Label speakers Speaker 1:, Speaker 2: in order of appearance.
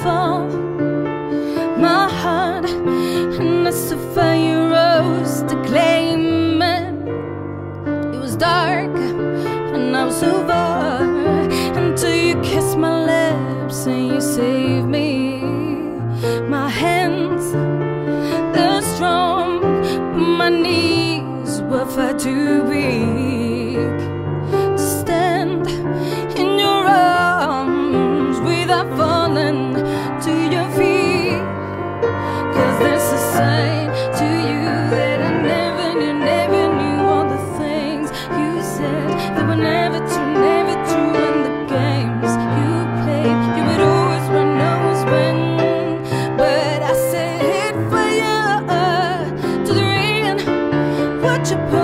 Speaker 1: fall. My heart, and as the fire rose to claim it. It was dark, and I was over, until you kissed my lips and you saved me. My hands, they're strong, but my knees were far too weak to stand in your arms without falling to your feet. 'Cause there's a side to you that I never knew. All the things you said that were never true, and the games you played, you would always run, always win. But I set fire to the rain. What you put